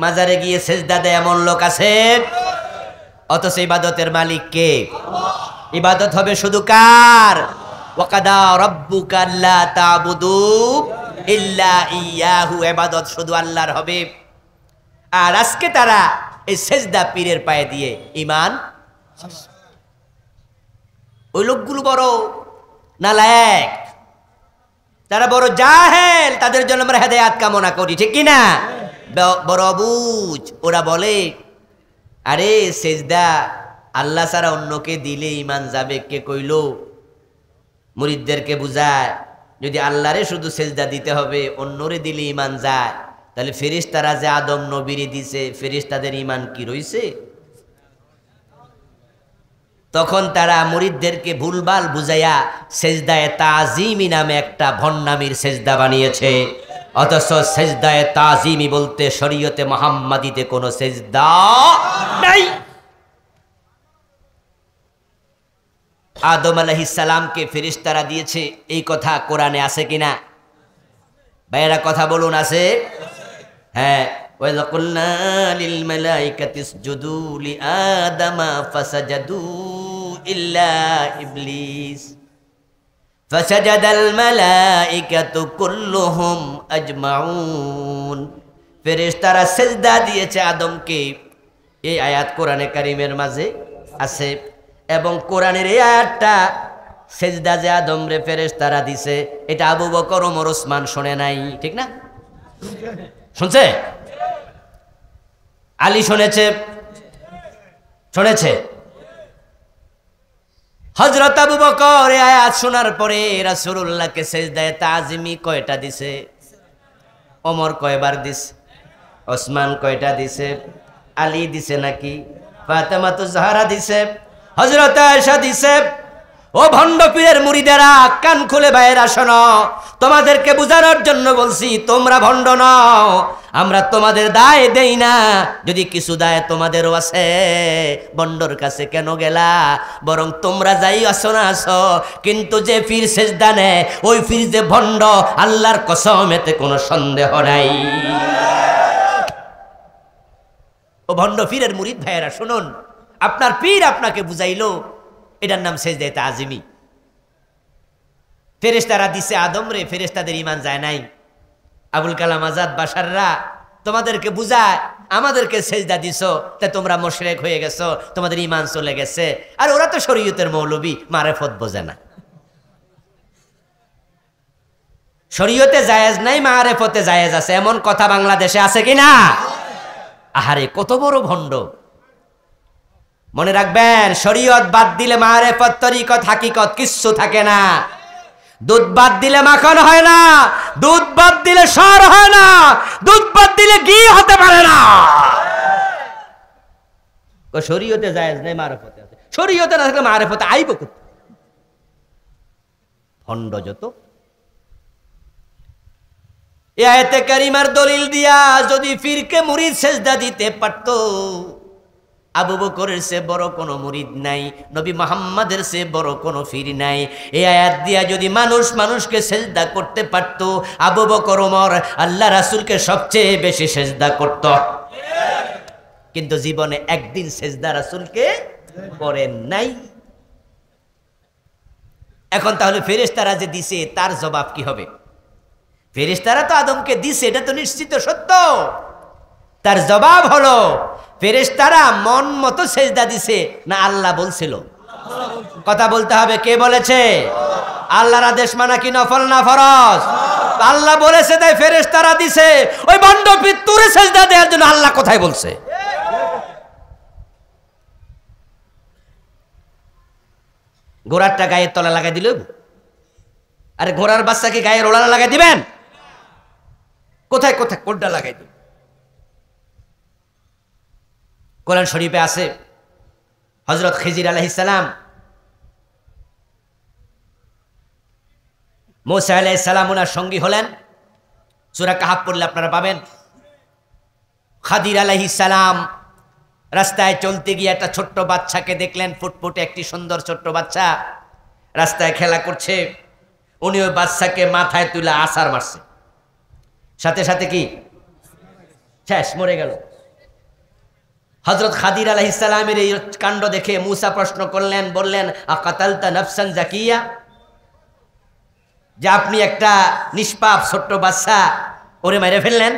মাজারে গিয়ে সেজদা দেয় এমন লোক আছে? অথচ ইবাদতের মালিক কে? ইবাদত হবে শুধু কার? ওয়াকাদা রাব্বুকা আল্লা তা'বুদু ইল্লা ইয়াহু, ইবাদত শুধু আল্লাহর হবে। আর আজকে তারা এই সেজদা পীরের পায়ে দিয়ে ঈমান, ওই লোকগুলো বড় নালায়েক, তারা বড় জাহেল, তাদের জন্য আমরা হেদায়েত কামনা করি, ঠিক কি না? বড় অবুঝ। ওরা বলে আরে সেজদা আল্লাহ ছাড়া অন্যকে দিলে ঈমান যাবে, কে কইলো? মুরিদদেরকে বুঝায় যদি আল্লাহরে শুধু সেজদা দিতে হবে, অন্যরে দিলে ঈমান যায়, তাহলে ফেরেশতারা যে আদম নবীরে দিছে, ফেরেশতাদের ঈমান কি রইছে? তখন তারা মুরিদদেরকে ভুলভাল বুঝাইয়া সেজদায়ে তাজিমি নামে একটা ভণ্ডামির সেজদা বানিয়েছে। অথচ সেজদায়ে তাজিমি বলতে শরীয়তে মুহাম্মাদিতে কোনো সেজদা নাই। আদম আলাইহিস সালামকে ফেরেশতারা দিয়েছে, এই কথা কোরআনে আছে কিনা? ভাইয়েরা কথা বলুন, আছে? হ্যাঁ, ওয়াইযা কুলনা লিল মালাইকাতি ইসজুদু লিআদামা ফাসাজাদু ইল্লা ইবলিস ফাসাজাদাল মালাইকাতু কুল্লুহুম আজমাউন। ফেরেশতারা সেজদা দিয়েছে আদমকে। এই আয়াত কোরআনে কারীমের মাঝে আছে, এবং কোরআনের এই আয়াতটা সেজদা যে আদমরে ফেরেশতারা দিছে, এটা আবু বকর, ওমর, ওসমান শোনে নাই, ঠিক না? শুনছে? আলী শুনেছে? শুনেছে? হযরত আবু বকর এই আয়াত শোনার পরে রাসূলুল্লাহকে সেজদায়ে তাজিমি কয়টা দিছে? ওমর কয়বার দিছে? ওসমান কয়টা দিছে? আলী দিছে নাকি? ফাতেমাতু জাহরা দিছে? হযরত আয়েশা দিছে? ও ভণ্ড পীরের মুরিদেরা, কান খুলে বাইরে শোনো, তোমাদেরকে বুঝানোর জন্য বলছি, তোমরা ভণ্ড নও, আমরা তোমাদের দায় দেই না। যদি কিছু দায় তোমাদেরও আছে, ভণ্ডর কাছে কেন গেলা? বরং তোমরা যাই আসো না আসো, কিন্তু যে পীর সেজদা নেয় ওই পীর যে ভণ্ড, আল্লাহর কসম, এতে কোনো সন্দেহ নাই। ও ভণ্ড পীরের মুরিদ ভাইয়েরা শুনুন, আপনার পীর আপনাকে বুঝাইলো, এটার নাম সেজদায়ে তাজিমি। ফেরেশতারা দিছে আদম রে, ফেরেশতাদের ঈমান যায় নাই। আবুল কালাম আজাদ বাশাররা তোমাদেরকে বুঝায়, আমাদেরকে সেজদা দিছো, তা তোমরা মুশরিক হয়ে গেছো, তোমাদের ঈমান চলে গেছে। আর ওরা তো শরীয়তের মৌলবী, মারেফত বোঝে না। শরীয়তে জায়েজ নাই, মারেফতে জায়েজ আছে, এমন কথা বাংলাদেশে আছে কিনা? আহারে কত বড় ভণ্ড! মনে রাখবেন, শরীয়ত বাদ দিলে মারেফত, তরিকত, হাকিকত কিচ্ছু থাকে না। দুধ বাদ দিলে মাখন হয় না, দুধ বাদ দিলে সর হয় না, দুধ বাদ দিলে ঘি হতে পারে না। শরীয়তে জায়েজ নেই, মারেফতে আছে। শরীয়তে না থাকলে মারেফতে আইব কোথায়? ভণ্ড যত। এই আয়াতে কারিমার দলিল দিয়া যদি ফিরকে মুরিদ সেজদা দিতে পারত, আবু বকরের চেয়ে বড় কোনো মুরিদ নাই, নবী মুহাম্মাদের চেয়ে বড় কোনো পীর নাই। এই আয়াত দিয়া যদি মানুষকে সেজদা করতে পারত, আবু বকর, ওমর আল্লাহ রাসূলকে সবচেয়ে বেশি সেজদা করত, কিন্তু জীবনে একদিন সেজদা রাসূলকে করেন নাই। এখন তাহলে ফেরেশতারা যে দিছে তার জবাব কি হবে? ফেরেশতারা তো আদমকে দিছে, এটা তো নিশ্চিত সত্য। তার জবাব হলো, ফেরেশতারা মন মতো সেজদা দিছে না আল্লাহ বলছিল? কথা বলতে হবে, কে বলেছে? আল্লাহর আদেশ মানা কি নফল না ফরজ? আল্লাহ বলেছে তাই ফেরেশতারা দিছে। ওই ভণ্ড পীর তোরে সেজদা দেওয়ার জন্য আল্লাহ কোথায় বলছে? ঘোড়ারটা গায়ের তলা লাগাই দিল? আরে ঘোড়ার বাচ্চাকে গায়ের ওড়ালা লাগাই দিবেন? কোথায় কোথায় কোনটা লাগাই দিবেন? কোরআন শরীফে আছে, হযরত খিজির আলাইহিস সালাম মুসা আলাইহিস সালাম ওনার সঙ্গী হলেন। সূরা কাহাফ পড়লে আপনারা পাবেন। খাদির আলাইহিস সালাম রাস্তায় চলতে গিয়ে একটা ছোট্ট বাচ্চাকে দেখলেন, ফুটফুটে একটি সুন্দর ছোট্ট বাচ্চা রাস্তায় খেলা করছে। উনি ওই বাচ্চাকে মাথায় তুলে আছাড় মারছে। সাথে সাথে কি শেষ, মরে গেল। হযরত খাদির আলাইহিস সালামের এই কাণ্ড দেখে মূসা প্রশ্ন করলেন, বললেন আকাতালতা নাফসান জাকিয়া, যে আপনি একটা নিষ্পাপ ছোট্ট বাচ্চা ওরে মেরে ফেললেন।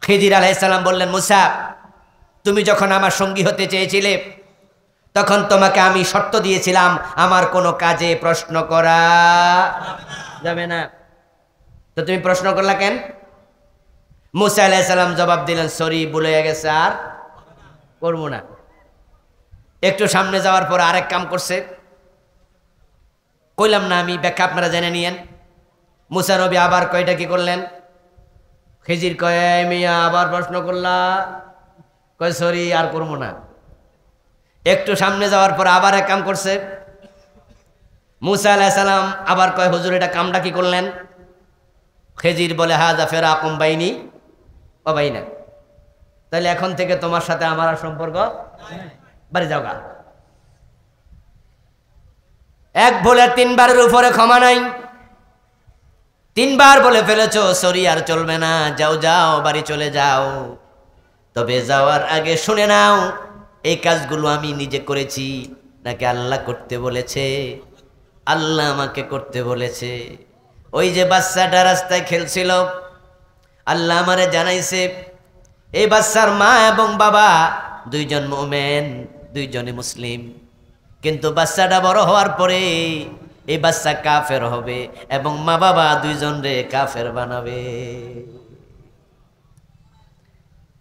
খিদির আলাইহিস সালাম বললেন, মূসা তুমি যখন আমার সঙ্গী হতে চেয়েছিলে তখন তোমাকে আমি শর্ত দিয়েছিলাম আমার কোনো কাজে প্রশ্ন করা যাবে না, তো তুমি প্রশ্ন করলা কেন? মূসা আলাইহিস সালাম জবাব দিলেন, সরি ভুলে গেছে, আর করবো না। একটু সামনে যাওয়ার পর আরেক কাম করছে, কইলাম না আমি, ব্যাখ্যা আপনারা জেনে নিয়েন। মূসা নবী আবার কয়টা কি করলেন? খিজির কয় মিয়া আবার প্রশ্ন করলা, কয় সরি আর করবো না। একটু সামনে যাওয়ার পর আবার এক কাম করছে। মূসা আলাইহিস সালাম আবার কয় হুজুর এটা কামটা কি করলেন? খিজির বলে হাযা ফিরাকুম বাইনি ওয়া বাইনা, তাহলে এখন থেকে তোমার সাথে আমার আর সম্পর্ক বাড়ি যাও গা। এক ভুলে তিনবারের উপরে ক্ষমা নাই, তিনবার বলে ফেলেছো সরি আর চলবে না, যাও যাও বাড়ি চলে যাও। তবে যাওয়ার আগে শুনে নাও এই কাজগুলো আমি নিজে করেছি নাকি আল্লাহ করতে বলেছে? আল্লাহ আমাকে করতে বলেছে। ওই যে বাচ্চাটা রাস্তায় খেলছিল, আল্লাহ আমারে জানাইছে এই বাচ্চার মা এবং বাবা দুইজন মুমিন, দুইজনে মুসলিম, কিন্তু বাচ্চাটা বড় হওয়ার পরে এই বাচ্চা কাফের হবে এবং মা বাবা দুইজন রে কাফের বানাবে।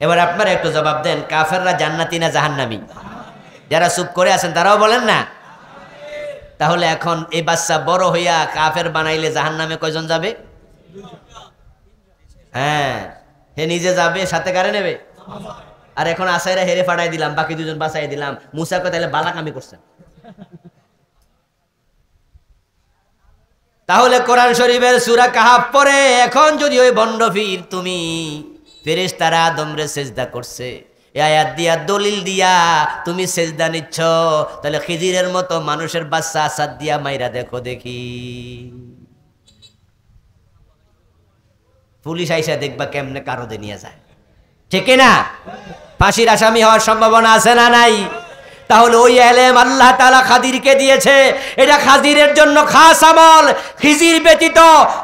এবার আপনারা একটু জবাব দেন, কাফেররা জান্নাতি না জাহান্নামী? যারা চুপ করে আছেন তারাও বলেন না। তাহলে এখন এই বাচ্চা বড় হইয়া কাফের বানাইলে জাহান্নামে কয়জন যাবে? হ্যাঁ, হে নিজে যাবে, সাথে কারে নেবে? আর এখন আসাইরা হেরে ফাটাই দিলাম, বাকি দুজন বাঁচাই দিলাম। মুসাকে তাহলে বালাকামি করছেন। তাহলে কোরআন শরীফের সূরা কাহাফ পড়ে এখন যদি ওই বন্ডফির তুমি ফেরেশতারা আদমরে সেজদা করছে এই আয়াত দিয়া দলিল দিয়া তুমি সেজদা নিচ্ছ, তাহলে খিজিরের মতো মানুষের বাচ্চা আসাদ দিয়া মাইরা দেখো দেখি। পুলিশ আইসা দেখবা কেমনে কারদে নিয়ে যায়, ঠিক না? ফাঁসির আসামি হওয়ার সম্ভাবনা আছে না নাই? তাহলে ওই এলেম আল্লাহ তাআলা খাদিরকে দিয়েছে, এটা খাদিরের জন্য খাস আমল। খিজির ব্যতীত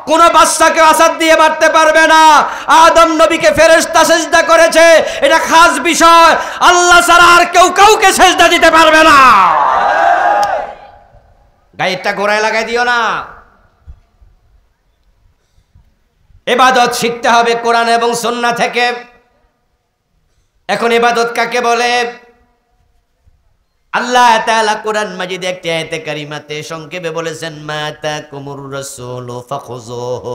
কোন বাচ্চাকে আসাদ দিয়ে মারতে পারবে না। আদম নবীকে ফেরেশতা সেজদা করেছে, এটা খাস বিষয়। আল্লাহ ছাড়া আর কেউ কাউকে সেজদা দিতে পারবে না। গায়েরটা গোড়ায় লাগাই দিও না। ইবাদত শিখতে হবে কোরআন এবং সুন্নাহ থেকে। এখন ইবাদত কাকে বলে? আল্লাহ তাআলা কোরআন মাজিদে একটি আয়াতে কারিমাতে সংক্ষেপে বলেছেন, মা তাকুমুর রাসূলু ফাখুযুহু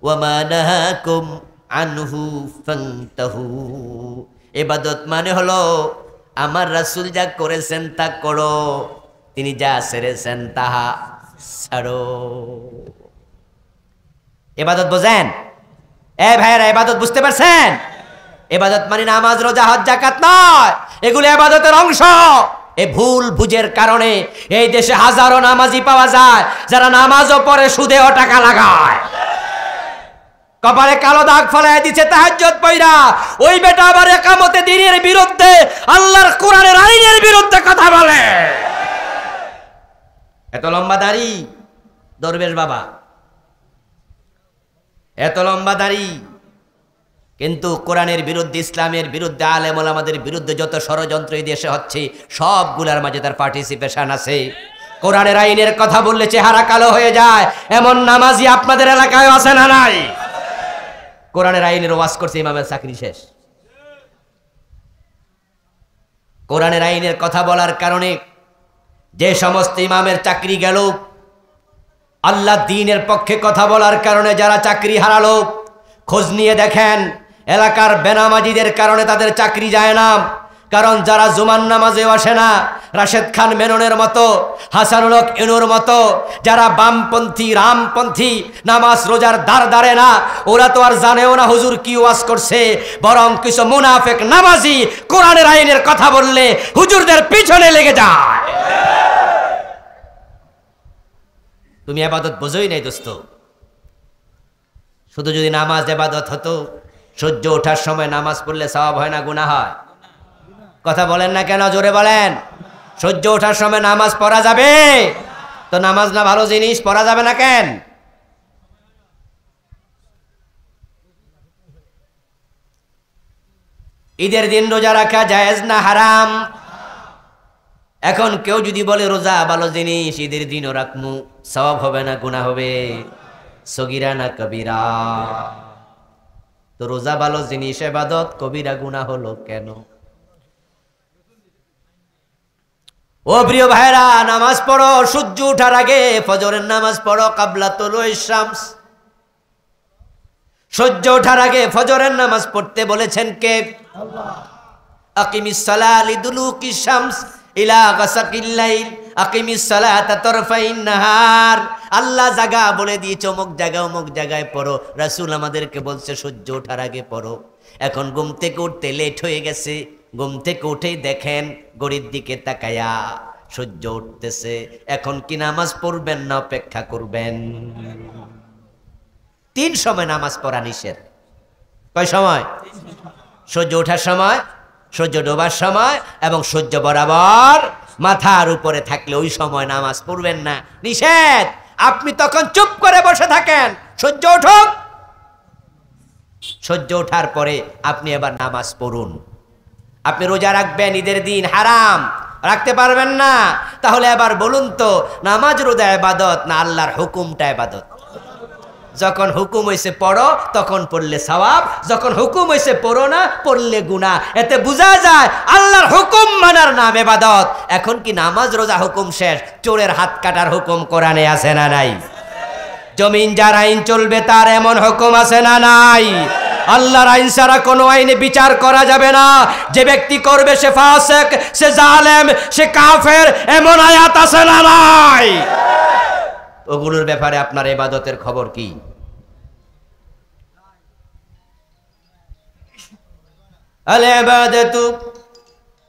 ওয়া মা নাহাকুম আনহু ফান্তাহু। ইবাদত মানে হলো আমার রাসূল যা করেছেন তা করো, তিনি যা ছেড়েছেন তাহা ছাড়ো। ইবাদত বোঝেন? ভাইয়েরা ইবাদত বুঝতে পারছেন? ইবাদত মানে নামাজ, রোজা, হজ, যাকাত নয়, এগুলো ইবাদতের অংশ। এই ভুল বুঝের কারণে এই দেশে হাজারো নামাজি পাওয়া যায় যারা নামাজও পড়ে সুদেও টাকা লাগায়, কপালে কালো দাগ ফলায় দিচ্ছে তাহাজ্জুদ পয়রা। ওই বেটা আবার ইকামতে দ্বীনের বিরুদ্ধে, আল্লাহর কোরআনের আইনের বিরুদ্ধে কথা বলে। এত লম্বা দাড়ি দরবেশ বাবা, এত লম্বা দাড়ি, কিন্তু কোরআনের বিরুদ্ধে, ইসলামের বিরুদ্ধে, আলেম ওলামাদের বিরুদ্ধে যত ষড়যন্ত্র এই দেশে হচ্ছে সবগুলার মাঝে তার পার্টিসিপেশন আছে। কোরআনের আইনের কথা বললে চেহারা কালো হয়ে যায়, এমন নামাজি আপনাদের এলাকায় আছে না নাই? কোরআনের আইনের ওয়াজ করছে, ইমামের চাকরি শেষ। কোরআনের আইনের কথা বলার কারণে যে সমস্ত ইমামের চাকরি গেল, আল্লাহ দ্বীনের পক্ষে কথা বলার কারণে যারা চাকরি হারালো, খোঁজ নিয়ে দেখেন এলাকার বেনামাজিদের কারণে তাদের চাকরি যায় না। কারণ যারা জুমার নামাজেও আসে না, রাশেদ খান মেননের মতো, হাসানুল হক ইনুর মতো যারা বামপন্থী, রামপন্থী, নামাজ রোজার দ্বার দাঁড়ে না, ওরা তো আর জানেও না হুজুর কি ওয়াজ করছে। বরং কিছু মুনাফিক নামাজি কোরআনের আইনের কথা বললে হুজুরদের পিছনে লেগে যায়। তুমি ইবাদত বোঝোই নাই দোস্ত। শুধু যদি নামাজ ইবাদত হতো সূর্য ওঠার সময় নামাজ পড়লে সওয়াব হয় না গুনাহ হয়? কথা বলেন না কেন, জোরে বলেন। সূর্য ওঠার সময় নামাজ পড়া যাবে? তো নামাজ না ভালো জিনিস, পড়া যাবে না কেন? ঈদের দিন রোজা রাখা জায়েজ না হারাম? এখন কেউ যদি বলে রোজা ভালো জিনিস, ঈদের দিনও রাখমু, সওয়াব হবে না গুনাহ হবে? সগীরা না কবিরা? তো রোজা ভালো জিনিস, ইবাদত, কবিরা গুনাহ হলো কেন? ও প্রিয় ভাইরা, নামাজ পড়ো সূর্য ওঠার আগে, ফজরের নামাজ পড়ো কাবলা তুলুইশ শামস। সূর্য ওঠার আগে ফজরের নামাজ পড়তে বলেছেন কে? আল্লাহ। আকিমিস সালাহ লিদুলুকিশ শামস ইলা গাসাকিল লাইল আকিমিস সালাতা তারফাইন নাহার। আল্লাহ জায়গা বলে দিয়েছে, অমুক জায়গায় পড়ো। রাসূল আমাদেরকে বলছে সূর্য ওঠার আগে পড়ো। এখন ঘুম থেকে উঠতে লেট হয়ে গেছে, ঘুম থেকে উঠেই দেখেন ঘড়ির দিকে তাকায়া সূর্য উঠতেছে। এখন কি নামাজ পড়বেন না অপেক্ষা করবেন? 3 সময় নামাজ পড়া নিষেধ। কয় সময়? সূর্য ওঠার সময়, সূর্য ডোবার সময় এবং সূর্য বরাবর মাথার উপরে থাকলে ওই সময় নামাজ পড়বেন না, নিষেধ। আপনি তখন চুপ করে বসে থাকেন, সূর্য উঠুক। সূর্য ওঠার পরে আপনি এবার নামাজ পড়ুন। আপনি রোজা রাখবেন, ঈদের দিন হারাম, রাখতে পারবেন না। তাহলে এবার বলুন তো, নামাজ রোজা ইবাদত না আল্লাহর হুকুমটা ইবাদত? যখন হুকুম হইছে পড়ো তখন পড়লে সওয়াব, যখন হুকুম হইছে পড়ো না পড়লে গুনাহ। এতে বোঝা যায় আল্লাহর হুকুম মানার নাম ইবাদত। এখন কি নামাজ রোজা হুকুম শেষ, চোরের হাত কাটার হুকুম কোরআনে আছে না নাই? জমিন যার আইন চলবে তার এমন হুকুম আছে না নাই? আল্লাহর আইন ছাড়া কোনো আইনে বিচার করা যাবে না। যে ব্যক্তি করবে সে ফাসিক, সে জালেম, সে কাফের, এমন আয়াত আছে না নাই? ওগুলোর ব্যাপারে আপনার ইবাদতের খবর কি? আল ইবাদাতু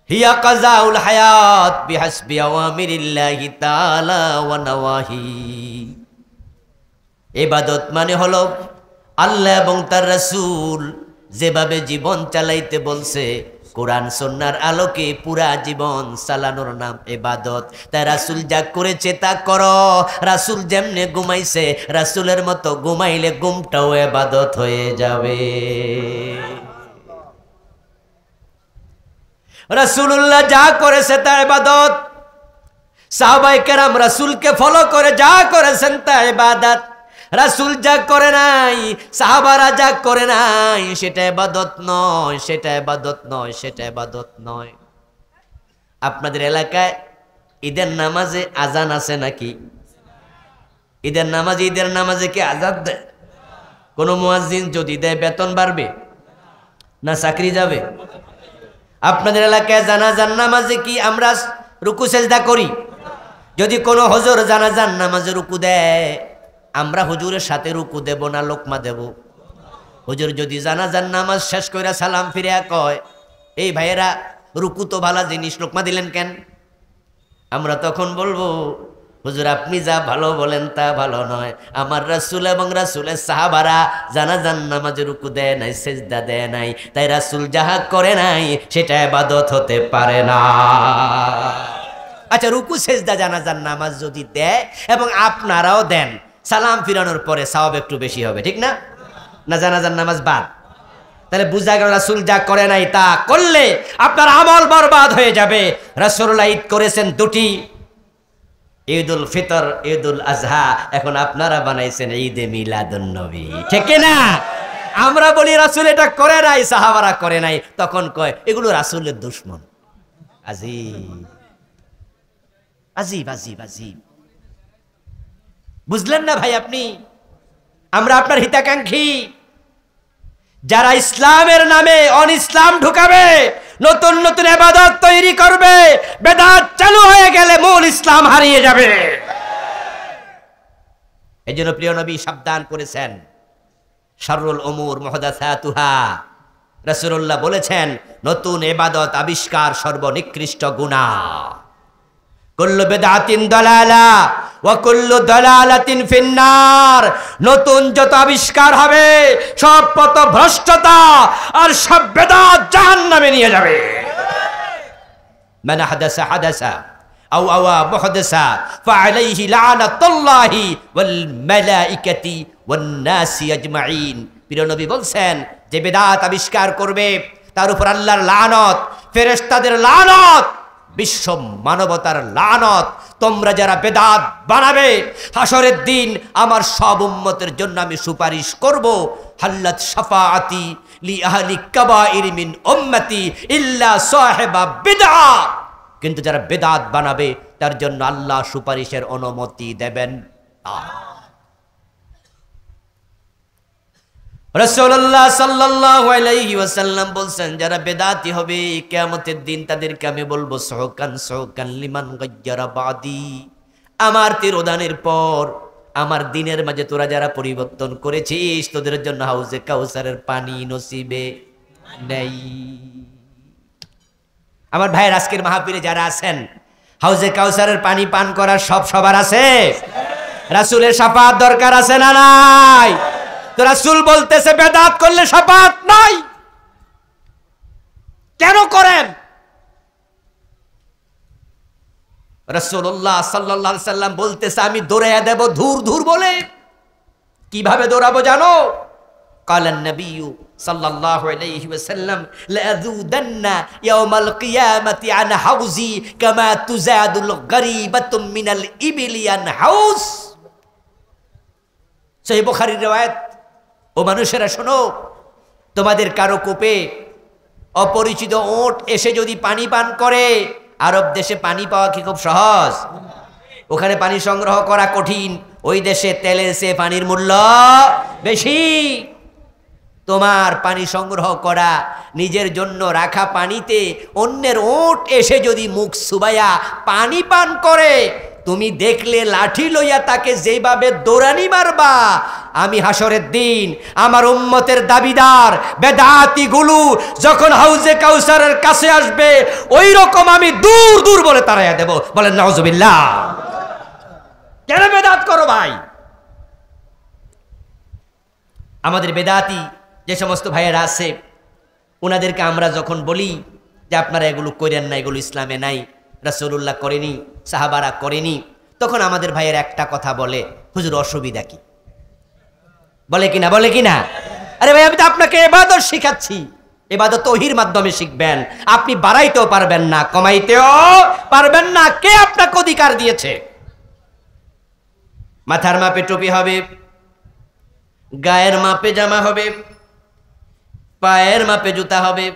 হিয়া কাযাউল হায়াত বিহাসবি আওয়ামিরিল্লাহি তাআলা ওয়া নাওয়াহি। ইবাদত মানে হলো আল্লাহ এবং তার রাসূল যেভাবে জীবন চালাইতে বলছে, কোরআন সুন্নাহর আলোকে পুরা জীবন চালানোর নাম ইবাদত। তাই রাসূল যা করেছে তা করো। রাসূল যেমনে ঘুমাইছে, রাসূলের মতো ঘুমাইলে ঘুমটাও ইবাদত হয়ে যাবে। রাসূলুল্লাহ যা করেছে তা ইবাদত। সাহাবায়ে কেরাম রাসূলকে ফলো করে যা করেছেন তা ইবাদত। রাসূল যা করে নাই, সাহাবারা যা করে নাই, সেটা ইবাদত নয়, সেটা ইবাদত নয়, সেটা ইবাদত নয়। আপনাদের এলাকায় ঈদের নামাজে আজান আছে নাকি? ঈদের নামাজে কি আজান দেয়? কোন মুয়াজ্জিন যদি দেয় বেতন বাড়বে না চাকরি যাবে? আপনাদের এলাকায় জানাজার নামাজে কি আমরা রুকু সেজদা করি? যদি কোনো হুজুর জানাজার নামাজে রুকু দেয়, আমরা হুজুরের সাথে রুকু দেব না লোকমা দেব? হুজুর যদি জানাজার নামাজ শেষ কইরা সালাম ফিরিয়া কয়, এই ভাইয়েরা রুকু তো ভালো জিনিস, লোকমা দিলেন কেন? আমরা তখন বলবো, হুজুর আপনি যা ভালো বলেন তা ভালো নয়। আমার রাসূল এবং রাসূলের সাহাবারা জানাজার নামাজে রুকু দেয় নাই, সেজদা দেয় নাই, তাই রাসূল যাহা করে নাই সেটা ইবাদত হতে পারে না। আচ্ছা, রুকু সেজদা জানাজার নামাজ যদি দেয় এবং আপনারাও দেন, সালাম ফিরানোর পরে সওয়াব একটু বেশি হবে, ঠিক না? না জানাজার নামাজ বাদ? তাহলে বুঝা গেল রাসূল যা করে নাই তা করলে আপনার আমল বরবাদ হয়ে যাবে। রাসূলুল্লাহ ঈদ করেছেন 2টি, ঈদুল ফিতর, ঈদুল আজহা। এখন আপনারা বানাইছেন ঈদে মিলাদুন নবী, ঠিক না? আমরা বলি রাসূল এটা করে নাই, সাহাবারা করে নাই, তখন কয় এগুলো রাসূলের দুশমন। আজীব আজীব আজীব আজীব। বুঝলেন না ভাই আপনি? আমরা আপনার হিতাকাঙ্ক্ষী। যারা ইসলামের নামে অনিসলাম ঢুকাবে, নতুন নতুন ইবাদত তৈরি করবে, বেদাত চালু হয়ে গেলে মূল ইসলাম হারিয়ে যাবে। এজন্য প্রিয় নবী সাবধান করেছেন, শাররুল উমুর মুহদাসাতুহা। রাসূলুল্লাহ বলেছেন নতুন ইবাদত আবিষ্কার সর্বনিকৃষ্ট গুনাহ। কুল্লু বিদআতিন দালালা ওয়া কুল্লু দালালাতিন ফিন্নার। নতুন যত আবিষ্কার হবে সব পথভ্রষ্টতা আর সব বেদাত জাহান্নামে নিয়ে যাবে। মান হাদাসা হাদাসা আও আওয়া মুহদাসা ফাআলাইহি লানাতুল্লাহি ওয়াল মালাইকাতি ওয়ান নাসি আজমাইন। প্রিয় নবী বলছেন, যে বেদাত আবিষ্কার করবে তার উপর আল্লাহর লানত, ফেরেশতাদের লানত, বিশ্ব মানবতার লানত। তোমরা যারা বেদাত বানাবে, হাসরের দিন আমার সব উম্মতের জন্য আমি সুপারিশ করব। হাল্লাত শাফাআতি লি আহলি কাবাইর মিন উম্মতি ইল্লা সাহিবা বিদআ। কিন্তু যারা বেদাত বানাবে তার জন্য আল্লাহ সুপারিশের অনুমতি দেবেন না। রাসূলুল্লাহ সাল্লাল্লাহু আলাইহি ওয়াসাল্লাম বলছেন, যারা বেদাতি হবে কিয়ামতের দিন তাদেরকে আমি বলবো সুহকান সুহকান লিমান গায়্যারা বাদি। আমার তিরোধানের পর আমার দিনের মাঝে তোরা যারা পরিবর্তন করেছিস, তোদের জন্য হাউজে কাউসারের পানি নসিবে নেই। আমার ভাইয়ের আজকের মাহফিলে যারা আছেন, হাউজে কাউসারের পানি পান করার সবার আছে? রাসূলের শাফাআত দরকার আছে না নাই? তো রাসূল বলতেছে বেদাত করলে শাফাআত নাই। কেন করেন? রাসূলুল্লাহ সাল্লাল্লাহু আলাইহি সাল্লাম বলতেছে, আমি দৌড়াইয়া দেব ধুর ধুর বলে। কিভাবে দৌড়াবো জানো? কালান নবী সাল্লাল্লাহু আলাইহি ওয়াসাল্লাম লাযুদান্না ইয়াউমাল কিয়ামাতি আন হাউজি কামা তুজাদুল গরিবাতুম মিনাল ইবিলি আন হাউজ। সহিহ বুখারীর riwayat। ও মানুষেরা শোনো, তোমাদের কারো কূপে অপরিচিত ওট এসে যদি পানি পান করে, আরব দেশে পানি পাওয়া কি খুব সহজ? ওখানে পানি সংগ্রহ করা কঠিন। ওই দেশে তেলের চেয়ে পানির মূল্য বেশি। তোমার পানি সংগ্রহ করা নিজের জন্য রাখা পানিতে অন্যের ওট এসে যদি মুখ সুবাইয়া পানি পান করে, তুমি দেখলে লাঠি লইয়া তাকে যেভাবে দৌড়ানি মারবা, আমি হাসরের দিন আমার উম্মতের দাবিদার বেদাতি গুলো যখন হাউজে কাউসারের কাছে আসবে, ওই রকম আমি দূর দূর বলে তাড়াইয়া দেব। বলেন নাউজুবিল্লাহ। কেন বেদাত করো ভাই? আমাদের বেদাতি যে সমস্ত ভাইয়েরা আছে, ওনাদেরকে আমরা যখন বলি যে আপনারা এগুলো করেন না, এগুলো ইসলামে নাই, রাসূলুল্লাহ করেনি, সাহাবারা করেনি, তখন আমাদের ভাইয়ের একটা কথা বলে, হুজুর অসুবিধা কি? বলে কিনা? বলে কিনা? আরে ভাই, আমি তো আপনাকে ইবাদত শিখাচ্ছি। ইবাদত ওহির মাধ্যমে শিখবেন। আপনি বাড়াইতেও পারবেন না, কমাইতেও পারবেন না। কে আপনাকে অধিকার দিয়েছে? মাথার মাপে টুপি হবে, গায়ের মাপে জামা হবে, পায়ের মাপে জুতা হবে।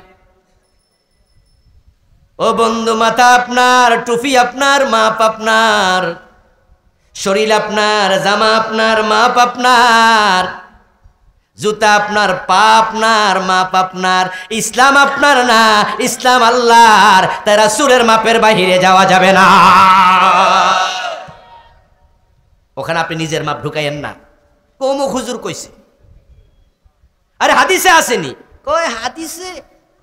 ও বন্ধু, মাথা আপনার, টুপি আপনার, মাপ আপনার, শরীর আপনার, জামা আপনার, মাপ আপনার, জুতা আপনার, পা আপনার, মাপ আপনার। ইসলাম আপনার না, ইসলাম আল্লাহর। তাই রাসূলের মাপের বাহিরে যাওয়া যাবে না। ওখানে আপনি নিজের মাপ ঢুকাইয়েন না। অমুক হুজুর কইছে। আরে হাদিসে আসেনি? কই হাদিসে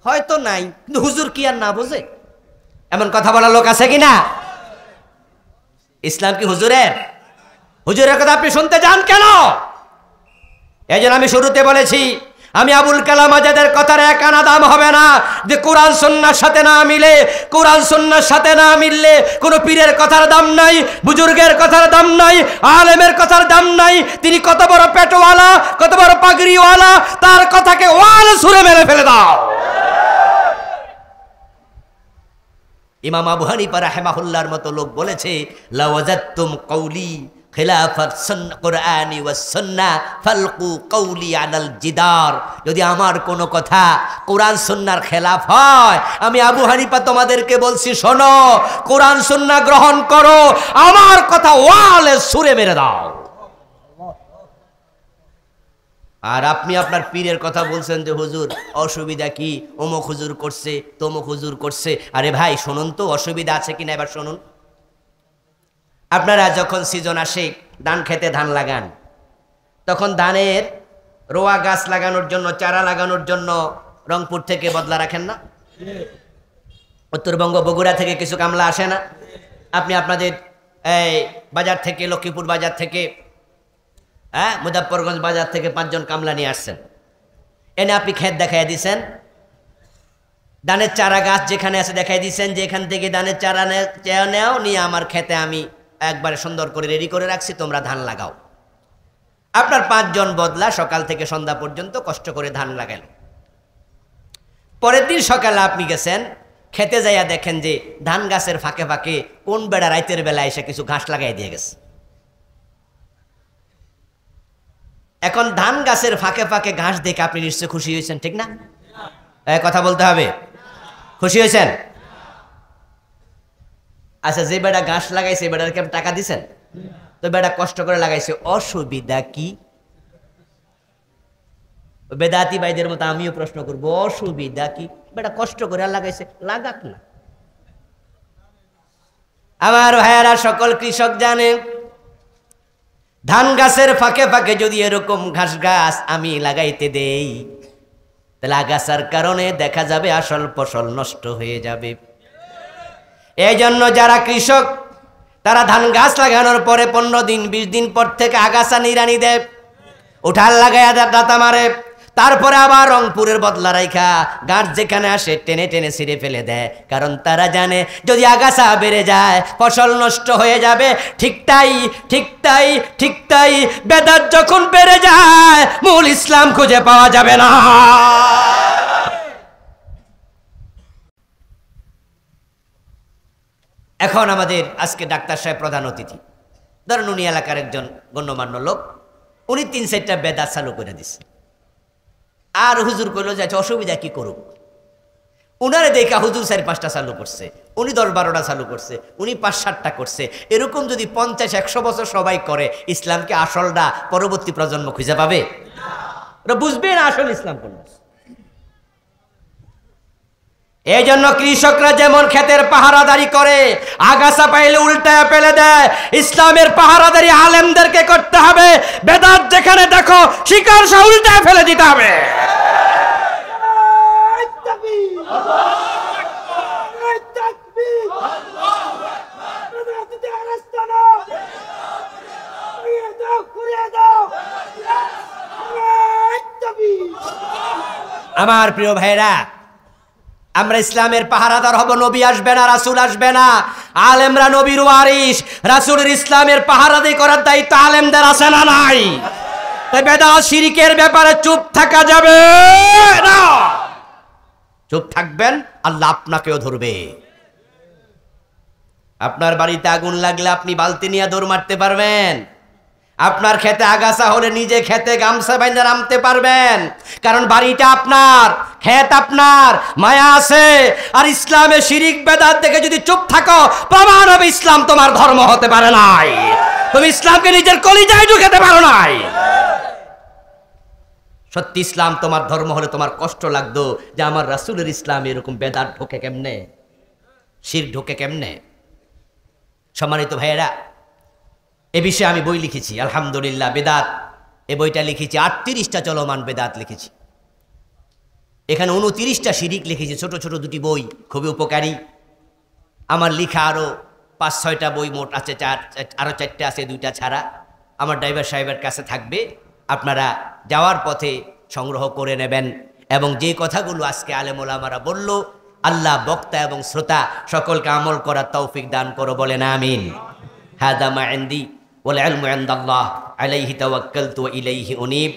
হয়তো নাই, কিন্তু হুজুর কি আর না বোঝে? এমন কথা বলার লোক আছে কিনা? ইসলাম কি হুজুরের? হুজুরের কথা আপনি শুনতে যান কেন? এই জন্য আমি শুরুতে বলেছি, আমি আবুল কালাম আজাদের কথার এক আনা দাম হবে না। যে কোরআন সুন্নাহর সাথে না মিলে, কোরআন সুন্নাহর সাথে না মিললে কোনো পীরের কথার দাম নাই, বুজুর্গের কথার দাম নাই, আলেমের কথার দাম নাই। তিনি কত বড় পেটওয়ালা, কত বড় পাগড়িওয়ালা, তার কথাকে ওয়াল ছুঁড়ে মেরে ফেলে দাও। ইমাম আবু হানিফা রাহিমাহুল্লাহর মতো লোক বলেছে, লাওয়াজাতুম কওলি খিলাফাত কুরআনি ওয়াস সুন্নাহ ফালকু কওলি আলাল জিদার। যদি আমার কোনো কথা কোরআন সুন্নাহর খেলাফ হয়, আমি আবু হানিফা তোমাদেরকে বলছি, শোনো, কোরআন সুন্নাহ গ্রহণ করো, আমার কথা ওয়ালে ছুঁড়ে মেরে দাও। আর আপনি আপনার পীরের কথা বলছেন যে হুজুর অসুবিধা কি, অমুক হুজুর করছে, তমুক হুজুর করছে। আরে ভাই শুনুন তো, অসুবিধা আছে কিনা এবার শুনুন। আপনারা যখন সিজন আসে, ধান খেতে ধান লাগান, তখন ধানের রোয়া গাছ লাগানোর জন্য, চারা লাগানোর জন্য রংপুর থেকে বদলা রাখেন না? উত্তরবঙ্গ বগুড়া থেকে কিছু কামলা আসে না? আপনি আপনাদের এই বাজার থেকে, লক্ষ্মীপুর বাজার থেকে, মুজাফফরগঞ্জ বাজার থেকে 5 জন কামলা নিয়ে আসছেন, এনে আপনি ক্ষেত দেখাই দিয়েছেন, ধানের চারা গাছ যেখানে আছে দেখাই দিয়েছেন যে এখান থেকে ধানের চারা নেও, নিয়ে আমার ক্ষেতে আমি একবারে সুন্দর করে রেডি করে রাখছি, তোমরা ধান লাগাও। আপনার 5 জন বদলা সকাল থেকে সন্ধ্যা পর্যন্ত কষ্ট করে ধান লাগাল। পরের দিন সকালে আপনি গেছেন, খেতে যাইয়া দেখেন যে ধান গাছের ফাঁকে ফাঁকে কোন বেড়া রাইতের বেলা এসে কিছু ঘাস লাগাই দিয়ে গেছে। এখন ধান গাছের ফাঁকে ফাঁকে ঘাস দেখে আপনি নিশ্চয় খুশি হয়েছেন, ঠিক না? কথা বলতে হবে, খুশি হয়েছেন? আচ্ছা, যে বেড়া ঘাস লাগাইছে বেড়াকে টাকা দিছেন? তো বেড়া কষ্ট করে লাগাইছে, অসুবিধা কি? বেদাতি ভাইদের মতো আমিও প্রশ্ন করবো, অসুবিধা কি? বেটা কষ্ট করে লাগাইছে, লাগাক না। আমার ভাইয়ারা, সকল কৃষক জানে ধান গাছের ফাঁকে ফাঁকে যদি এরকম ঘাস গাছ আমি লাগাইতে দেই, তাহলে আগাছার কারণে দেখা যাবে আসল ফসল নষ্ট হয়ে যাবে। এই জন্য যারা কৃষক তারা ধান গাছ লাগানোর পরে 15 দিন 20 দিন পর থেকে আগাছা নিড়ানি দেয়, উঠাল লাগাইয়া দাতা মারে, তারপরে আবার রংপুরের বদলা রাইখা গাছ যেখানে আসে টেনে টেনে ছিঁড়ে ফেলে দেয়। কারণ তারা জানে যদি আগাছা বেড়ে যায় ফসল নষ্ট হয়ে যাবে। ঠিক তাই বেদাত যখন বেড়ে যায় মূল ইসলাম খুঁজে পাওয়া যাবে না। এখন আমাদের আজকে ডাক্তার সাহেব প্রধান অতিথি, ধরেন উনি এলাকার একজন গণ্যমান্য লোক, উনি 3-4টা বেদাত চালু করে দিচ্ছে। আর হুজুর কইল যে আচ্ছা অসুবিধা কি করুক, উনারে দেখা হুজুর 4-5টা চালু করছে, উনি 10-12টা চালু করছে, উনি 5-7টা করছে। এরকম যদি 50-100 বছর সবাই করে, ইসলামকে আসলটা পরবর্তী প্রজন্ম খুঁজে পাবে? ওরা বুঝবে না আসল ইসলাম কোন। এই জন্য কৃষকরা যেমন ক্ষেতের পাহারাদারি করে, আগাছা পাইলে উল্টায় ফেলে দেয়, ইসলামের পাহারাদারি আলেমদেরকে করতে হবে। বেদাত যেখানে দেখো শিকার সহ উল্টায় ফেলে দিতে হবে। আমার প্রিয় ভাইরা, আমরা ইসলামের পাহারাদার হব। নবী আসবে না, রাসূল আসবে না, আলেমরা নবীর ওয়ারিস, রাসূলের ইসলামের পাহারাদারি করার দায়িত্ব আলেমদের আছে না নাই? তাই বেদাত শিরকের ব্যাপারে চুপ থাকা যাবে না। চুপ থাকবেন, আল্লাহ আপনাকেও ধরবে। আপনার বাড়িতে আগুন লাগলে আপনি বালতি নিয়ে দৌড় মারতে পারবেন। আপনার খেতে আগাছা হলে নিজে খেতে গামছা বাইন্ধে নামতে পারবেন, কারণ বাড়িটা আপনার, ক্ষেত আপনার, মায়া আছে। আর ইসলামে শিরিক বেদাত দেখে যদি চুপ থাকো, প্রমাণ হবে ইসলাম তোমার ধর্ম হতে পারে নাই। তুমি ইসলামকে নিজের কলিজায় ঢুকাতে পারো নাই। সত্যি ইসলাম তোমার ধর্ম হলে তোমার কষ্ট লাগতো যে আমার রাসূলের ইসলাম এরকম বেদাত ঢোকে কেমনে, শিরক ঢোকে কেমনে। সম্মানিত ভাইয়েরা, এ বিষয়ে আমি বই লিখেছি, আলহামদুলিল্লাহ বেদাত, এই বইটা লিখেছি। 38টা চলমান বেদাত লিখেছি। এখানে 29টা শিরিক লিখেছি, ছোট ছোট 2টি বই, খুবই উপকারী। আমার লিখা আরো 5-6টা বই মোট আছে, আরো 4টে আছে, 2টা ছাড়া। আমার ড্রাইভার সাহেবের কাছে থাকবে, আপনারা যাওয়ার পথে সংগ্রহ করে নেবেন। এবং যে কথাগুলো আজকে আলেম ওলামারা বলল, আল্লাহ বক্তা এবং শ্রোতা সকলকে আমল করার তৌফিক দান করো, বলেন আমিন। হাদা মা ইনদি ওয়াল ইলমু ইনদাল্লাহ আলাইহি তাওয়াক্কালতু ওয়া ইলাইহি উনীব।